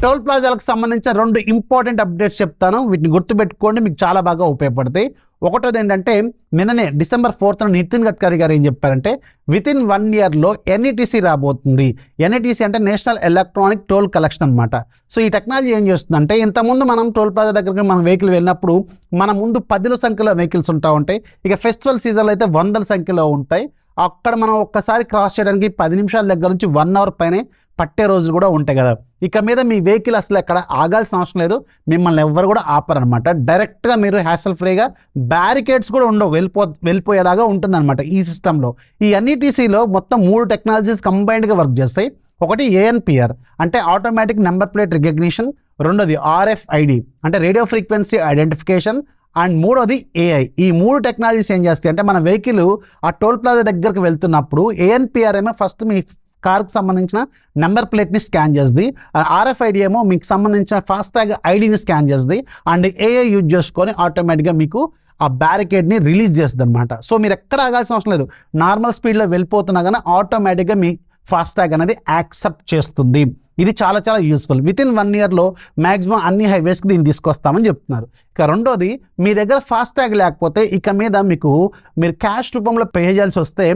Toll ప్లాజాలకు సంబంధించిన 2 important updates చెప్తాను. వీటిని గుర్తుపెట్టుకోండి, మీకు చాలా బాగా ఉపయోగపడతాయి. ఒకటోది ఏంటంటే, నిన్ననే December 4th నితిన్ గడ్కరీ గారు ఏం చెప్పారంటే, వితిన్ 1 yearలో NETC రాబోతుంది. NETC అంటే నేషనల్ ఎలక్ట్రానిక్ టోల్ కలెక్షన్ అనమాట. సో ఈ టెక్నాలజీ ఏం చేస్తుందంటే, ఇంతకుముందు మనం టోల్ ప్లాజా దగ్గరికి మన వెహికల్ వెళ్ళినప్పుడు మన ముందు 10ల సంఖ్యలో వెహికల్స్ ఉంటాయి. ఇక ఫెస్టివల్ సీజన్లో అయితే 100ల సంఖ్యలో ఉంటాయి. అక్కడ మనం ఒక్కసారి క్రాస్ చేయడానికి 10 నిమిషాల దగ్గర నుంచి 1 hour పైనే పట్టే రోజులు కూడా ఉంటాయి కదా. ఇక మీద మీ వెహికల్ అసలు ఎక్కడ ఆగాల్సిన అవసరం లేదు, మిమ్మల్ని ఎవ్వరు కూడా ఆపరనమాట. డైరెక్ట్గా మీరు హ్యాసల్ ఫ్రీగా, బ్యారికేడ్స్ కూడా ఉండవు, వెళ్ళిపోయేలాగా ఉంటుందన్నమాట ఈ సిస్టంలో. ఈ NETCలో మొత్తం 3 టెక్నాలజీస్ కంబైన్డ్గా వర్క్ చేస్తాయి. ఒకటి ANPR అంటే ఆటోమేటిక్ నెంబర్ ప్లేట్ రికగ్నిషన్, రెండోది RFID అంటే రేడియో ఫ్రీక్వెన్సీ ఐడెంటిఫికేషన్, అండ్ మూడోది AI. ఈ 3 టెక్నాలజీస్ ఏం చేస్తాయి అంటే, మన వెహికల్ ఆ టోల్ ప్లాజా దగ్గరికి వెళ్తున్నప్పుడు ANPR ఏమో ఫస్ట్ మీ కార్కి సంబంధించిన నెంబర్ ప్లేట్ని స్కాన్ చేస్తుంది, RFID ఏమో మీకు సంబంధించిన ఫాస్టాగ్ ఐడిని స్కాన్ చేస్తుంది, అండ్ AI యూజ్ చేసుకొని ఆటోమేటిక్గా మీకు ఆ బ్యారికేడ్ని రిలీజ్ చేస్తుంది అనమాట. సో మీరు ఎక్కడ ఆగాల్సిన అవసరం లేదు, నార్మల్ స్పీడ్లో వెళ్ళిపోతున్నా కానీ ఆటోమేటిక్గా మీ ఫాస్టాగ్ అనేది యాక్సెప్ట్ చేస్తుంది. ఇది చాలా చాలా యూస్ఫుల్. వితిన్ 1 yearలో మ్యాక్సిమం అన్ని హైవేస్కి దీన్ని తీసుకొస్తామని చెప్తున్నారు. ఇక రెండోది, మీ దగ్గర ఫాస్టాగ్ లేకపోతే ఇక మీద మీరు క్యాష్ రూపంలో పే చేయాల్సి వస్తే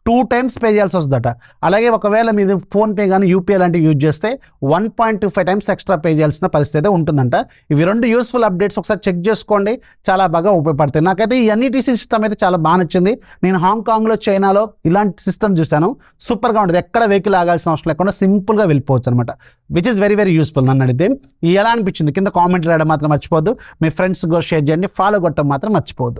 2 times పే చేయాల్సి వస్తుందట. అలాగే ఒకవేళ మీరు ఫోన్పే కానీ UPI లాంటివి యూజ్ చేస్తే 1.25 times ఎక్స్ట్రా పే చేయాల్సిన పరిస్థితి ఉంటుందంట. ఇవి 2 యూస్ఫుల్ అప్డేట్స్ ఒకసారి చెక్ చేసుకోండి, చాలా బాగా ఉపయోగపడతాయి. నాకైతే ఈ NETC సిస్టమ్ అయితే చాలా బాగా నచ్చింది. నేను హాంకాంగ్లో, చైనాలో ఇలాంటి సిస్టమ్ చూశాను, సూపర్గా ఉంటుంది. ఎక్కడ వెహికల్ ఆగాల్సిన అవసరం లేకుండా సింపుల్గా వెళ్ళిపోవచ్చు అనమాట, which is very very useful. నన్ను అడిగితే ఎలా అనిపించింది కింద కామెంట్ రాయడం మాత్రం మర్చిపోవద్దు. మీ ఫ్రెండ్స్ కూడా షేర్ చేయండి, ఫాలో కొట్టడం మాత్రం మర్చిపోవద్దు.